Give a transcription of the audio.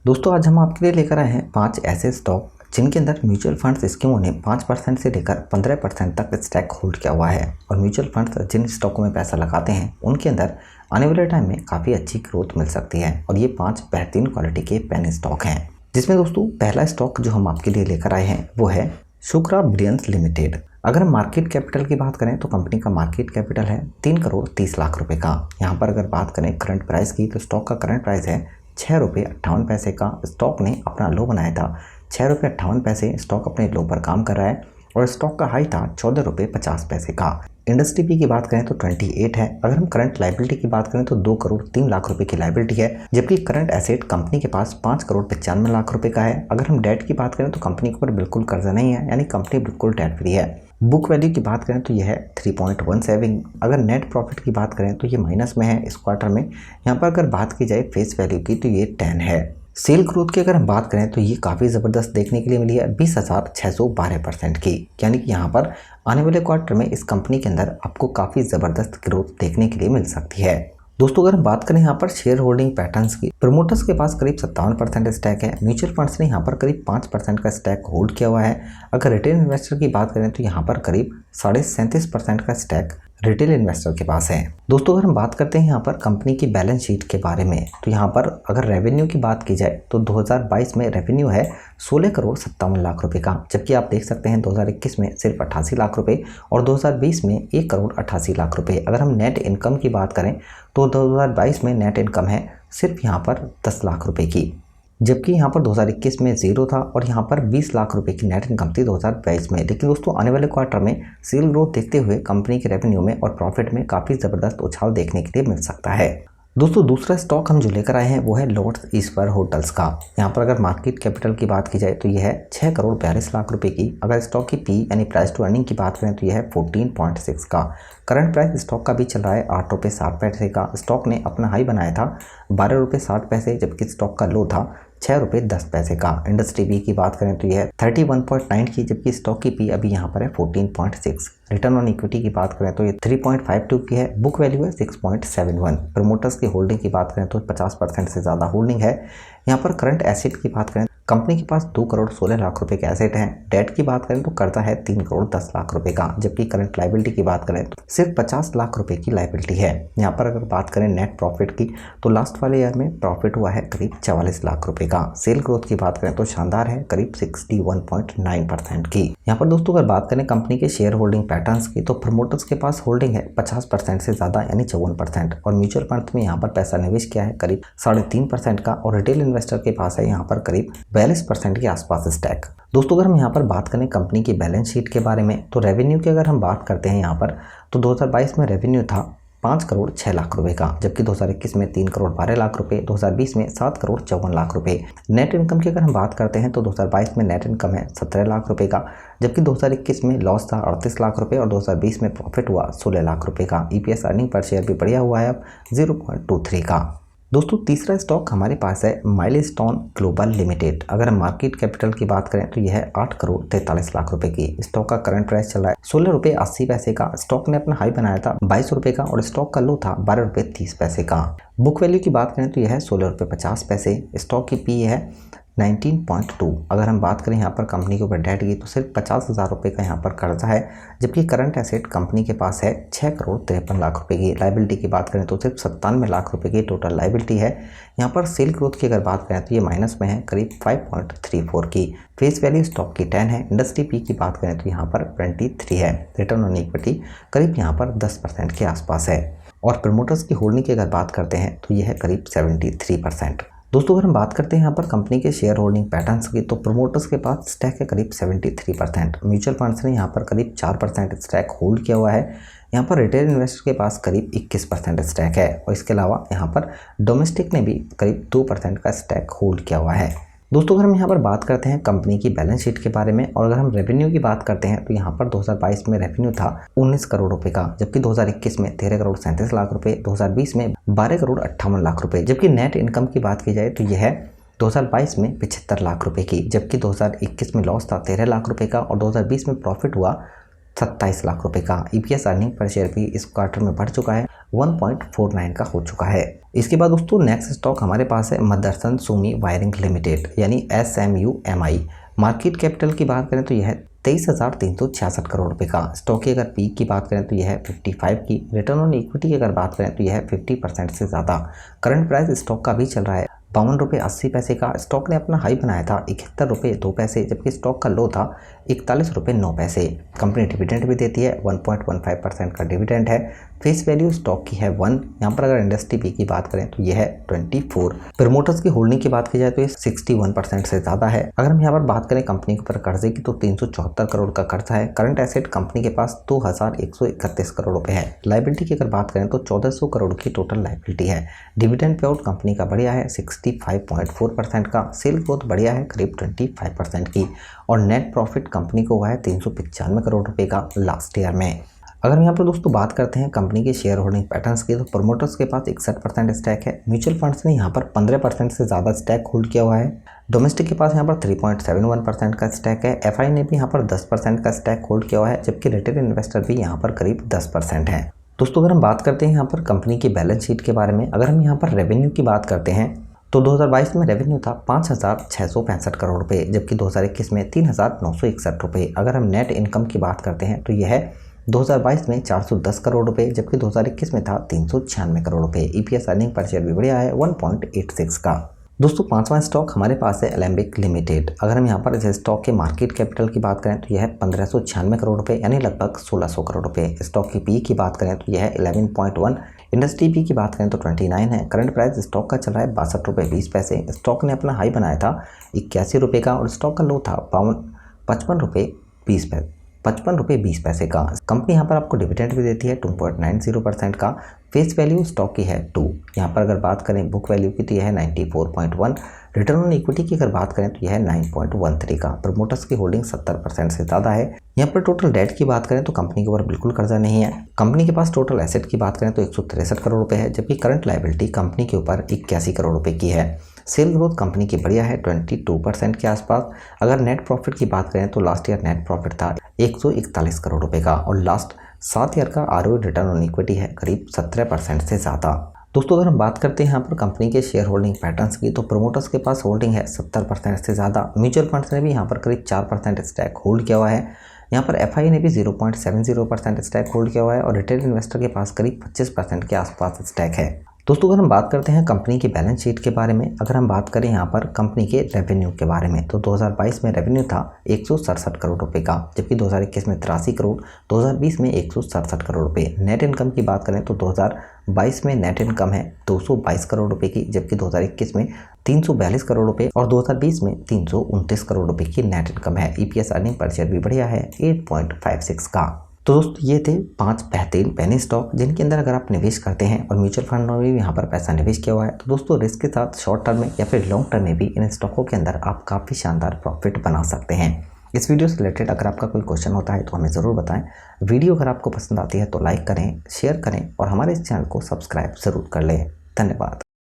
दोस्तों आज हम आपके लिए लेकर आए हैं 5 ऐसे स्टॉक जिनके अंदर म्यूचुअल फंड्स स्कीमों ने 5% से लेकर 15% तक स्टैक होल्ड किया हुआ है। और म्यूचुअल फंड्स जिन स्टॉकों में पैसा लगाते हैं उनके अंदर आने वाले टाइम में काफ़ी अच्छी ग्रोथ मिल सकती है। और ये 5 बेहतरीन क्वालिटी के पेनी स्टॉक हैं, जिसमें दोस्तों पहला स्टॉक जो हम आपके लिए लेकर आए हैं वो है शुक्रा ब्रिलियंस लिमिटेड। अगर हम मार्केट कैपिटल की बात करें तो कंपनी का मार्केट कैपिटल है 3 करोड़ 30 लाख रुपए का। यहाँ पर अगर बात करें करंट प्राइस की तो स्टॉक का करंट प्राइस है 6 रुपये 58 पैसे का। स्टॉक ने अपना लो बनाया था 6 रुपये 58 पैसे। स्टॉक अपने लो पर काम कर रहा है और स्टॉक का हाई था 14 रुपये 50 पैसे का। इंडस्ट्री पी की बात करें तो 28 है। अगर हम करंट लाइबिलिटी की बात करें तो 2 करोड़ 3 लाख रुपए की लाइबिलिटी है, जबकि करंट एसेट कंपनी के पास 5 करोड़ 95 लाख रुपए का है। अगर हम डेट की बात करें तो कंपनी के ऊपर बिल्कुल कर्जा नहीं है, यानी कंपनी बिल्कुल डेट फ्री है। बुक वैल्यू की बात करें तो यह है 3.17। अगर नेट प्रॉफिट की बात करें तो ये माइनस में है इस क्वार्टर में। यहाँ पर अगर बात की जाए फेस वैल्यू की तो ये 10 है। सेल ग्रोथ की अगर हम बात करें तो ये काफ़ी ज़बरदस्त देखने के लिए मिली है 20,612% की, यानी कि यहाँ पर आने वाले क्वार्टर में इस कंपनी के अंदर आपको काफ़ी ज़बरदस्त ग्रोथ देखने के लिए मिल सकती है। दोस्तों अगर हम बात करें यहाँ पर शेयर होल्डिंग पैटर्न्स की, प्रमोटर्स के पास करीब 57% स्टैक है। म्यूचुअल फंड्स ने यहाँ पर करीब 5% का स्टैक होल्ड किया हुआ है। अगर रिटेल इन्वेस्टर की बात करें तो यहाँ पर करीब 37.5% का स्टैक रिटेल इन्वेस्टर के पास है। दोस्तों अगर हम बात करते हैं यहाँ पर कंपनी की बैलेंस शीट के बारे में तो यहाँ पर अगर रेवेन्यू की बात की जाए तो 2022 में रेवेन्यू है 16 करोड़ 57 लाख रुपए का, जबकि आप देख सकते हैं 2021 में सिर्फ 88 लाख रुपए और 2020 में 1 करोड़ 88 लाख रुपए। अगर हम नेट इनकम की बात करें तो 2022 में नेट इनकम है सिर्फ यहाँ पर 10 लाख रुपए की, जबकि यहाँ पर 2021 में 0 था और यहाँ पर 20 लाख रुपए की नेट इनकम थी 2022 में। लेकिन दोस्तों आने वाले क्वार्टर में सेल ग्रोथ देखते हुए कंपनी के रेवेन्यू में और प्रॉफिट में काफ़ी ज़बरदस्त उछाल देखने के लिए मिल सकता है। दोस्तों दूसरा स्टॉक हम जो लेकर आए हैं वो है लॉर्ड्स ईस्टर होटल्स का। यहाँ पर अगर मार्केट कैपिटल की बात की जाए तो यह है 6 करोड़ 42 लाख रुपए की। अगर स्टॉक की पी यानी प्राइस टू अर्निंग की बात करें तो यह है 14.6 का। करंट प्राइस स्टॉक का भी चल रहा है 8 रुपये 60 पैसे का। स्टॉक ने अपना हाई बनाया था 12 रुपये 60 पैसे, जबकि स्टॉक का लो था 6 रुपये 10 पैसे का। इंडस्ट्री पी की बात करें तो यह है 31.9 की, जबकि स्टॉक की पी अभी यहाँ पर है 14.6। रिटर्न ऑन इक्विटी की बात करें तो ये 3.52 की है। बुक वैल्यू है 6.71। प्रमोटर्स की होल्डिंग की बात करें तो 50% से ज़्यादा होल्डिंग है। यहाँ पर करंट एसेट की बात करें कंपनी के पास 2 करोड़ 16 लाख रुपए के एसेट हैं। डेट की बात करें तो कर्जा है 3 करोड़ 10 लाख रुपए का, जबकि करंट लाइबिलिटी की बात करें तो सिर्फ 50 लाख रुपए की लाइबिलिटी है। यहाँ पर अगर बात करें नेट प्रॉफिट की तो लास्ट वाले ईयर में प्रॉफिट हुआ है करीब 44 लाख रुपए का। सेल ग्रोथ की बात करें तो शानदार है करीब 61.9% की। यहाँ पर दोस्तों अगर बात करें कंपनी के शेयर होल्डिंग पैटर्न्स की तो प्रमोटर्स के पास होल्डिंग है 50% से ज़्यादा यानी 54%। और म्यूचुअल फंड्स में यहाँ पर पैसा निवेश किया है करीब 3.5% का। और रिटेल इन्वेस्टर के पास है यहाँ पर करीब 42% के आसपास स्टैक। दोस्तों अगर हम यहाँ पर बात करें कंपनी की बैलेंस शीट के बारे में तो रेवेन्यू की अगर हम बात करते हैं यहाँ पर तो 2022 में रेवेन्यू था 5 करोड़ 6 लाख रुपए का, जबकि 2021 में 3 करोड़ 12 लाख रुपए, 2020 में 7 करोड़ 54 लाख रुपए। नेट इनकम की अगर हम बात करते हैं तो 2022 में नेट इनकम है 17 लाख रुपए का, जबकि 2021 में लॉस था 38 लाख रुपए और 2020 में प्रॉफिट हुआ 16 लाख रुपए का। ईपीएस अर्निंग पर शेयर भी बढ़िया हुआ है अब 0.23 का। दोस्तों तीसरा स्टॉक हमारे पास है माइलस्टोन ग्लोबल लिमिटेड। अगर हम मार्केट कैपिटल की बात करें तो यह है 8 करोड़ 43 लाख रुपए की। स्टॉक का करंट प्राइस चल रहा है 16 रुपये 80 पैसे का। स्टॉक ने अपना हाई बनाया था 22 रुपये का और स्टॉक का लो था 12 रुपये 30 पैसे का। बुक वैल्यू की बात करें तो यह है 16 रुपये 50 पैसे। स्टॉक की पी है 19.2। अगर हम बात करें यहाँ पर कंपनी के ऊपर डेट की तो सिर्फ 50,000 रुपये का यहाँ पर कर्जा है, जबकि करंट एसेट कंपनी के पास है 6 करोड़ 53 लाख रुपए की। लाइबिलिटी की बात करें तो सिर्फ 97 लाख रुपए की टोटल लाइबिलिटी है। यहाँ पर सेल ग्रोथ की अगर बात करें तो ये माइनस में है करीब 5.34 की। फेस वैल्यू स्टॉक की 10 है। इंडस्ट्री पी की बात करें तो यहाँ पर 23 है। रिटर्न ऑन इक्विटी करीब यहाँ पर 10% के आसपास है। और प्रमोटर्स की होल्डिंग की अगर बात करते हैं तो यह है करीब 73%। दोस्तों अगर हम बात करते हैं यहाँ पर कंपनी के शेयर होल्डिंग पैटर्न्स की तो प्रमोटर्स के पास स्टैक है करीब 73%। म्यूचुअल फंड्स ने यहाँ पर करीब 4% स्टैक होल्ड किया हुआ है। यहाँ पर रिटेल इन्वेस्टर के पास करीब 21% स्टैक है और इसके अलावा यहाँ पर डोमेस्टिक ने भी करीब 2% का स्टैक होल्ड किया हुआ है। दोस्तों अगर हम यहाँ पर बात करते हैं कंपनी की बैलेंस शीट के बारे में और अगर हम रेवेन्यू की बात करते हैं तो यहाँ पर 2022 में रेवेन्यू था 19 करोड़ रुपए का, जबकि 2021 में 13 करोड़ 37 लाख रुपए, 2020 में 12 करोड़ 58 लाख रुपए। जबकि नेट इनकम की बात की जाए तो यह है 2022 में 75 लाख रुपए की, जबकि 2021 में लॉस था 13 लाख रुपए का और 2020 में प्रॉफिट हुआ 27 लाख रुपए का। EPS अर्निंग पर शेयर भी इस क्वार्टर में बढ़ चुका है, 1.49 का हो चुका है। इसके बाद दोस्तों नेक्स्ट स्टॉक हमारे पास है मदरसन सुमी वायरिंग लिमिटेड यानी SMUMI। मार्केट कैपिटल की बात करें तो यह 23,366 करोड़ रुपए का। स्टॉक की अगर पीक की बात करें तो यह है 55 की। रिटर्न ऑन इक्विटी की अगर बात करें तो यह है 50% से ज़्यादा। करंट प्राइस स्टॉक का भी चल रहा है 52 रुपये 80 पैसे का। स्टॉक ने अपना हाई बनाया था 71 रुपये 2 पैसे, जबकि स्टॉक का लो था 41 रुपये 9 पैसे। कंपनी डिविडेंड भी देती है, 1.15% का डिविडेंड है। फेस वैल्यू स्टॉक की है 1। यहाँ पर अगर इंडस्ट्री पी की बात करें तो यह है 24। प्रमोटर्स की होल्डिंग की बात की जाए तो ये 61% से ज़्यादा है। अगर हम यहाँ पर बात करें कंपनी के ऊपर कर्जे की तो 374 करोड़ का कर्जा है। करंट एसेट कंपनी के पास 2131 करोड़ रुपए है। लाइबिलिटी की अगर बात करें तो 1400 करोड़ की टोटल लाइबिलिटी है। डिविडेंड पे आउट कंपनी का बढ़िया है 65.4% का। सेल ग्रोथ बढ़िया है करीब 25% की। और नेट प्रॉफिट कंपनी को हुआ है 395 करोड़ रुपए का लास्ट ईयर में। अगर हम यहाँ पर दोस्तों बात करते हैं कंपनी के शेयर होल्डिंग पैटर्न्स की तो प्रमोटर्स के पास 61% स्टैक है। म्यूचुअल फंड्स ने यहाँ पर 15% से ज़्यादा स्टैक होल्ड किया हुआ है। डोमेस्टिक के पास यहाँ पर 3.71% का स्टैक है। FI ने भी यहाँ पर 10% का स्टैक होल्ड किया हुआ है, जबकि रिटेल इन्वेस्टर भी यहाँ पर करीब 10% है। दोस्तों अगर हम बात करते हैं यहाँ पर कंपनी की बैलेंस शीट के बारे में, अगर हम यहाँ पर रेवेन्यू की बात करते हैं तो 2022 में रेवेन्यू था 5,665 करोड़ रुपए, जबकि 2021 में 3,961 रुपए। अगर हम नेट इनकम की बात करते हैं तो यह है 2022 में 410 करोड़ रुपए, जबकि 2021 में था 396 करोड़ रुपए। EPS अर्निंग पर शेयर भी बढ़िया है 1.86 का। दोस्तों पांचवा स्टॉक हमारे पास है एलेम्बिक लिमिटेड। अगर हम यहाँ पर इस स्टॉक के मार्केट कैपिटल की बात करें तो यह है 1596 करोड़ रुपए यानी लगभग 1600 करोड़ रुपए। स्टॉक की पी की बात करें तो यह है 11.1। इंडस्ट्री पी की बात करें तो 29 है। करंट प्राइस स्टॉक का चल रहा है 62 रुपये 20 पैसे। स्टॉक ने अपना हाई बनाया था 81 रुपये का और स्टॉक का लो था 55 रुपये 20 पैसे का। कंपनी यहाँ पर आपको डिविडेंड भी देती है 2.90% का। फेस वैल्यू स्टॉक की है 2। यहाँ पर अगर बात करें बुक वैल्यू की तो यह है 94.1। रिटर्न ऑन इक्विटी की अगर बात करें तो यह है 9.13 का। प्रमोटर्स की होल्डिंग 70% से ज़्यादा है। यहाँ पर टोटल डेट की बात करें तो कंपनी के ऊपर बिल्कुल कर्जा नहीं है। कंपनी के पास टोटल एसेट की बात करें तो 163 करोड़ रुपए है, जबकि करंट लायबिलिटी कंपनी के ऊपर 81 करोड़ रुपए की है। सेल ग्रोथ कंपनी की बढ़िया है 22% के आसपास। अगर नेट प्रॉफिट की बात करें तो लास्ट ईयर नेट प्रॉफिट था 141 करोड़ रुपए का और लास्ट 7 ईयर का ROE रिटर्न ऑन इक्विटी है करीब 17% से ज़्यादा। दोस्तों अगर हम बात करते हैं यहाँ पर कंपनी के शेयर होल्डिंग पैटर्न्स की तो प्रमोटर्स के पास होल्डिंग है 70% से ज़्यादा। म्यूचुअल फंड्स ने भी यहाँ पर करीब 4% स्टैक होल्ड किया हुआ है। यहाँ पर FI ने भी 0.70% स्टैक होल्ड किया हुआ है और रिटेल इन्वेस्टर के पास करीब 25% के आसपास स्टैक है। दोस्तों अगर हम बात करते हैं कंपनी की बैलेंस शीट के बारे में, अगर हम बात करें यहाँ पर कंपनी के रेवेन्यू के बारे में तो 2022 में रेवेन्यू था 167 करोड़ रुपए का, जबकि 2021 में 83 करोड़, 2020 में 167 करोड़ रुपए। नेट इनकम की बात करें तो 2022 में नेट इनकम है 222 करोड़ रुपए की, जबकि 2021 में 342 करोड़ रुपए और 2020 में 329 करोड़ रुपए की नेट इनकम है। EPS अर्निंग पर शेयर भी बढ़िया है 8.56 का। तो दोस्तों ये थे 5 बेहतरीन पेनी स्टॉक जिनके अंदर अगर आप निवेश करते हैं और म्यूचुअल फंड में भी यहाँ पर पैसा निवेश किया हुआ है तो दोस्तों रिस्क के साथ शॉर्ट टर्म में या फिर लॉन्ग टर्म में भी इन स्टॉकों के अंदर आप काफ़ी शानदार प्रॉफिट बना सकते हैं। इस वीडियो से रिलेटेड अगर आपका कोई क्वेश्चन होता है तो हमें ज़रूर बताएं। वीडियो अगर आपको पसंद आती है तो लाइक करें, शेयर करें और हमारे इस चैनल को सब्सक्राइब ज़रूर कर लें। धन्यवाद।